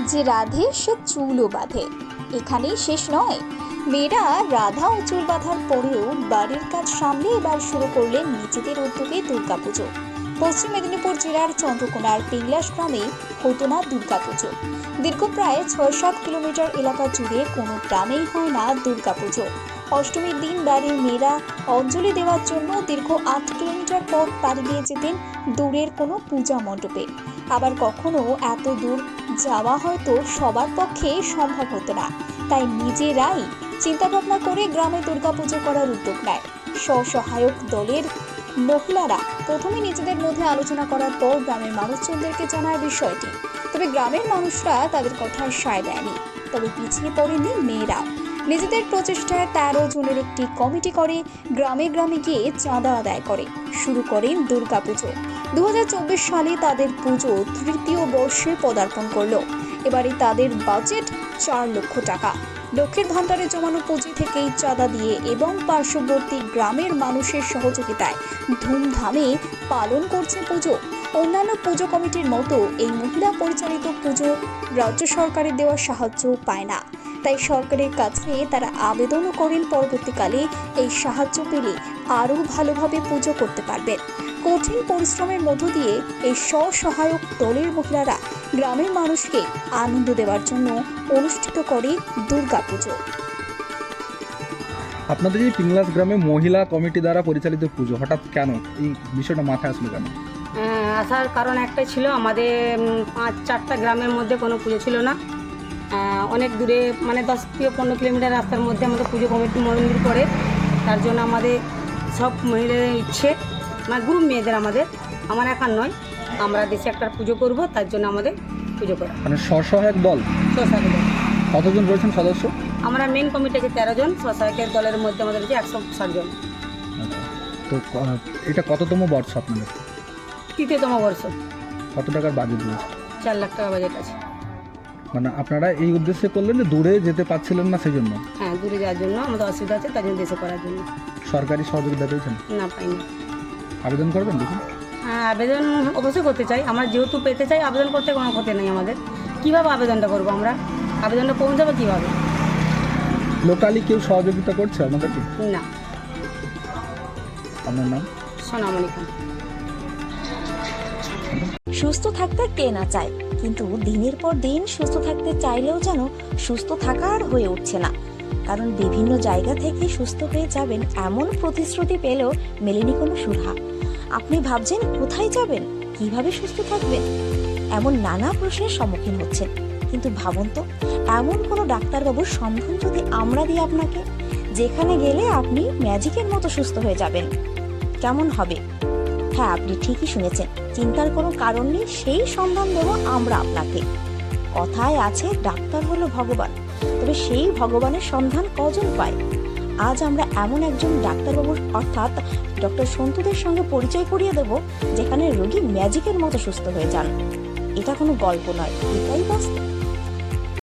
যে রাধে সে চুলও বাঁধে। এখানেই শেষ নয়, মেয়েরা রাধা ও চুল বাঁধার পরেও বাড়ির কাজ সামলে এবার শুরু করলেন নিজেদের উদ্যোগে দুর্গাপুজো। পশ্চিম মেদিনীপুর জেলার চন্দ্রকোনার পিংলাস গ্রামে হতো না দুর্গাপুজো। দীর্ঘ প্রায় ৬-৭ কিলোমিটার এলাকা জুড়ে কোনো গ্রামেই হয় না দুর্গাপুজো। অষ্টমীর দিন বাড়ির মেয়েরা অঞ্জলি দেওয়ার জন্য দীর্ঘ ৮ কিলোমিটার পথ পাড়ি দিয়ে যেতেন দূরের কোনো পূজা মণ্ডপে। আবার কখনো এত দূর যাওয়া হয়তো সবার পক্ষে সম্ভব হতো না, তাই নিজেরাই চিন্তাভাবনা করে গ্রামে দুর্গাপুজো করার উদ্যোগ নেয়। স্বসহায়ক দলের মহিলারা প্রথমে নিজেদের মধ্যে আলোচনা করার পর গ্রামের মানুষজনদেরকে জানায় বিষয়টি। তবে গ্রামের মানুষরা তাদের কথায় সায় দেয়নি। তবে পিছিয়ে পড়েনি মেয়েরা। নিজেদের প্রচেষ্টায় ১৩ জনের একটি কমিটি করে গ্রামে গ্রামে গিয়ে চাঁদা আদায় করে শুরু করেন দুর্গাপুজো। ২০২৪ সালে তাদের পুজো তৃতীয় বর্ষে পদার্পণ করলো। এবারে তাদের বাজেট ৪ লক্ষ টাকা। লক্ষ্মীর ভান্ডারে জমানো পুঁজি থেকেই চাঁদা দিয়ে এবং পার্শ্ববর্তী গ্রামের মানুষের সহযোগিতায় ধুমধামে পালন করছে পুজো। অন্যান্য পুজো কমিটির মতো এই মহিলা পরিচালিত পুজো রাজ্য সরকারের দেওয়া সাহায্য পায় না, তাই সরকারের কাছে তারা আবেদনও করেন পরবর্তীকালে এই সাহায্য পেলে আরও ভালোভাবে পুজো করতে পারবেন। কঠিন পরিশ্রমের মধ্য দিয়ে এই স্বসহায়ক দলের মহিলারা গ্রামের মানুষকে আনন্দ দেওয়ার জন্য অনুষ্ঠিত করে দুর্গাপুজো। আপনাদের এই পিংলাস গ্রামে মহিলা কমিটি দ্বারা পরিচালিত পুজো হঠাৎ কেন, এই বিষয়টা মাথায় আসলো কেন? আসার কারণ একটাই ছিল, আমাদের ৫-৪টা গ্রামের মধ্যে কোনো পুজো ছিল না। অনেক দূরে, মানে 10-15 কিলোমিটার রাস্তার মধ্যে আমাদের পুজো কমিটি মন্দির পড়ে। তার জন্য আমাদের সব মহিলাদের ইচ্ছে, মানে গ্রুপ মেয়েদের, আমার একার নয়, আমরা দেশে একটা পুজো করব, তার জন্য আমাদের পুজো করা। মানে স্বসহায়ক দল স্বসহায়ক দল কতজন রয়েছেন সদস্য? আমরা মেন কমিটি আছে 13 জন, স্বসহায়কের দলের মধ্যে আমাদের আছে 160 জন। আচ্ছা, তো এটা কততম বর্ষ আপনাদের? তৃতীয়তম বর্ষ। কত টাকার বাজেট রয়েছে? 4 লাখ টাকা বাজেট আছে। মানে আপনারা এই উদ্দেশ্যে করলেন যে দূরে যেতে পারছিলেন না, সেই জন্য? হ্যাঁ, দূরে যাওয়ার জন্য আমাদের অসুবিধা আছে, তার জন্য দেশে করার জন্য। সরকারি সহযোগিতা পেয়েছেন? না, পাইনি। আবেদন করবেন দেখুন? হ্যাঁ, আবেদন অবশ্যই করতে চাই। আমরা যেহেতু পেতে চাই, আবেদন করতে কোনো ক্ষতি নেই আমাদের। কীভাবে আবেদনটা করবো আমরা? আবেদনটা পৌঁছাবো কীভাবে? লোকালি কেউ সহযোগিতা করছে আপনাদেরকে? না। আপনার নাম? সোনামণি খান। সুস্থ থাকতে কে না চায়, কিন্তু দিনের পর দিন সুস্থ থাকতে চাইলেও যেন সুস্থ থাকা আর হয়ে উঠছে না। কারণ বিভিন্ন জায়গা থেকে সুস্থ হয়ে যাবেন এমন প্রতিশ্রুতি পেলেও মেলেনি কোনো সুরাহা। আপনি ভাবছেন কোথায় যাবেন, কিভাবে সুস্থ থাকবেন, এমন নানা প্রশ্নের সম্মুখীন হচ্ছেন। কিন্তু ভাবুন তো, এমন কোনো ডাক্তারবাবুর সন্ধান যদি আমরা দিই আপনাকে, যেখানে গেলে আপনি ম্যাজিকের মতো সুস্থ হয়ে যাবেন, কেমন হবে? হ্যাঁ, আপনি ঠিকই শুনেছেন, চিন্তার কোনো কারণ নেই, সেই সন্ধান দেবো আমরা আপনাকে। কথায় আছে ডাক্তার হলো ভগবান, তবে সেই ভগবানের সন্ধান কজন পায়? আজ আমরা এমন একজন ডাক্তারবাবুর অর্থাৎ ডক্টর সন্তুদের সঙ্গে পরিচয় করিয়ে দেব, যেখানে রোগী ম্যাজিকের মতো সুস্থ হয়ে যান। এটা কোনো গল্প নয়, এটাই বাস্তব।